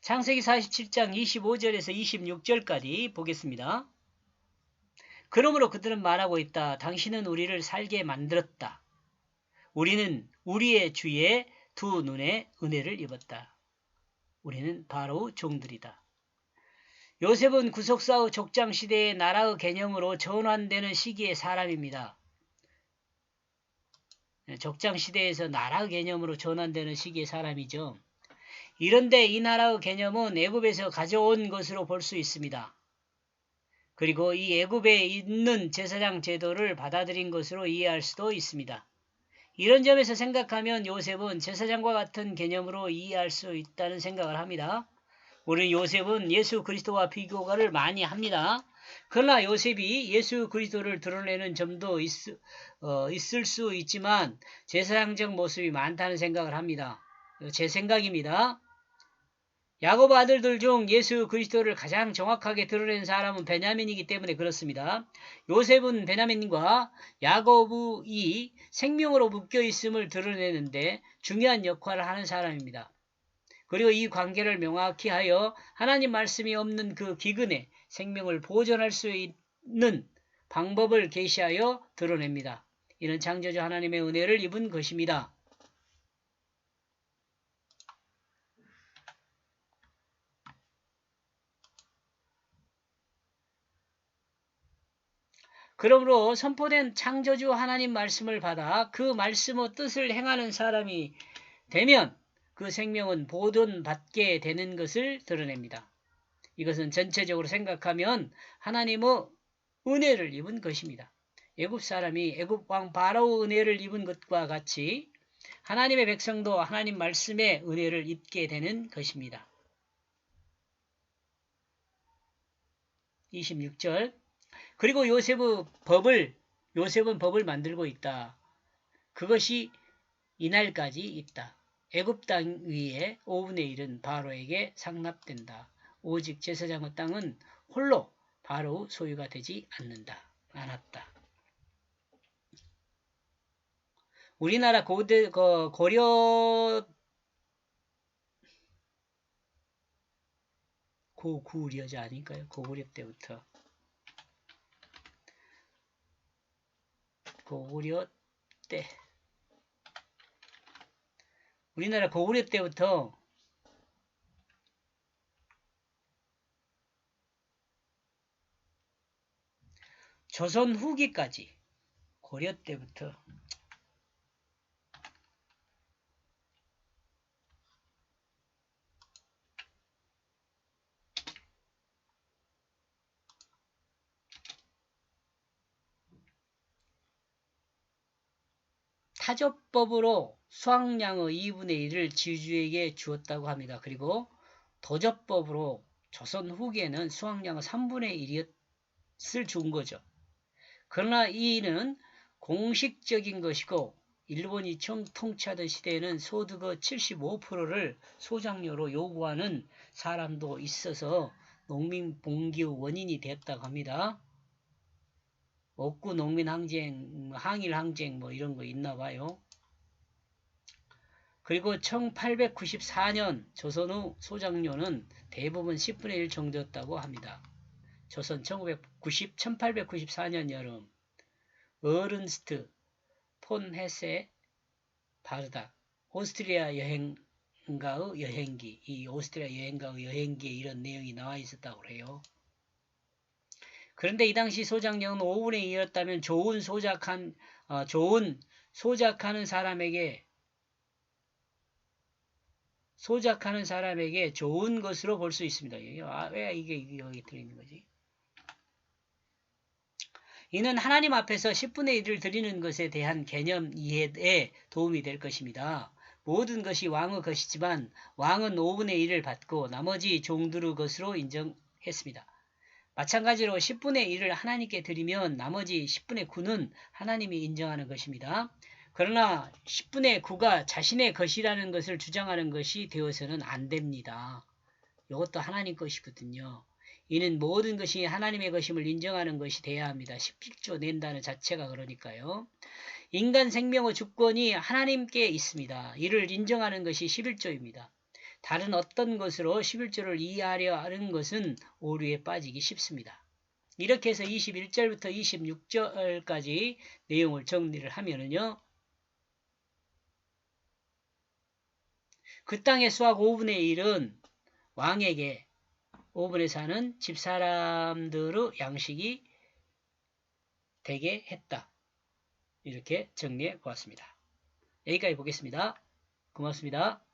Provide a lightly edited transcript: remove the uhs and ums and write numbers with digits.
창세기 47장 25절에서 26절까지 보겠습니다. 그러므로 그들은 말하고 있다. 당신은 우리를 살게 만들었다. 우리는 우리의 주의 두 눈에 은혜를 입었다. 우리는 바로 종들이다. 요셉은 구속사 후 족장시대의 나라의 개념으로 전환되는 시기의 사람입니다. 족장시대에서 나라 개념으로 전환되는 시기의 사람이죠. 이런데 이 나라의 개념은 애굽에서 가져온 것으로 볼 수 있습니다. 그리고 이 애굽에 있는 제사장 제도를 받아들인 것으로 이해할 수도 있습니다. 이런 점에서 생각하면 요셉은 제사장과 같은 개념으로 이해할 수 있다는 생각을 합니다. 우리 요셉은 예수 그리스도와 비교를 많이 합니다. 그러나 요셉이 예수 그리스도를 드러내는 점도 있을 수 있지만 제사장적 모습이 많다는 생각을 합니다. 제 생각입니다. 야곱 아들들 중 예수 그리스도를 가장 정확하게 드러낸 사람은 베냐민이기 때문에 그렇습니다. 요셉은 베냐민과 야곱이 생명으로 묶여있음을 드러내는데 중요한 역할을 하는 사람입니다. 그리고 이 관계를 명확히 하여 하나님 말씀이 없는 그 기근에 생명을 보존할 수 있는 방법을 계시하여 드러냅니다. 이는 창조주 하나님의 은혜를 입은 것입니다. 그러므로 선포된 창조주 하나님 말씀을 받아 그 말씀의 뜻을 행하는 사람이 되면 그 생명은 보존받게 되는 것을 드러냅니다. 이것은 전체적으로 생각하면 하나님의 은혜를 입은 것입니다. 애굽 사람이 애굽 왕 바로의 은혜를 입은 것과 같이 하나님의 백성도 하나님 말씀의 은혜를 입게 되는 것입니다. 26절 그리고 요셉은 법을 만들고 있다. 그것이 이날까지 있다. 애굽 땅 위에 5분의 1은 바로에게 상납된다. 오직 제사장의 땅은 홀로 바로 소유가 되지 않았다. 우리나라 고구려자 아닐까요? 고구려 때부터 우리나라 고구려 때부터 조선 후기까지 고려 때부터 타조법으로 수확량의 2분의 1을 지주에게 주었다고 합니다. 그리고 도저법으로 조선 후기에는 수확량의 3분의 1을 준 거죠. 그러나 이는 공식적인 것이고 일본이 통치하던 시대에는 소득의 75%를 소작료로 요구하는 사람도 있어서 농민 봉기의 원인이 됐다고 합니다. 억구 농민 항쟁, 항일 항쟁 뭐 이런 거 있나 봐요. 그리고 1894년 조선 후 소작료는 대부분 10분의 1 정도였다고 합니다. 조선 1894년 여름 어른스트 폰 헤세 바르다 오스트리아 여행가의 여행기 이 오스트리아 여행가의 여행기에 이런 내용이 나와 있었다고 해요. 그런데 이 당시 소작량은 5분의 2였다면 좋은 소작하는 사람에게 좋은 것으로 볼 수 있습니다. 왜 이게 여기 들어있는 거지? 이는 하나님 앞에서 10분의 1을 드리는 것에 대한 개념 이해에 도움이 될 것입니다. 모든 것이 왕의 것이지만 왕은 5분의 1을 받고 나머지 종들의 것으로 인정했습니다. 마찬가지로 10분의 1을 하나님께 드리면 나머지 10분의 9는 하나님이 인정하는 것입니다. 그러나 10분의 9가 자신의 것이라는 것을 주장하는 것이 되어서는 안 됩니다. 이것도 하나님 것이거든요. 이는 모든 것이 하나님의 것임을 인정하는 것이 돼야 합니다. 11조 낸다는 자체가 그러니까요. 인간 생명의 주권이 하나님께 있습니다. 이를 인정하는 것이 11조입니다. 다른 어떤 것으로 11조를 이해하려 하는 것은 오류에 빠지기 쉽습니다. 이렇게 해서 21절부터 26절까지 내용을 정리를 하면은요. 그 땅의 수확 5분의 1은 왕에게 5분에 사는 집사람들의 양식이 되게 했다. 이렇게 정리해 보았습니다. 여기까지 보겠습니다. 고맙습니다.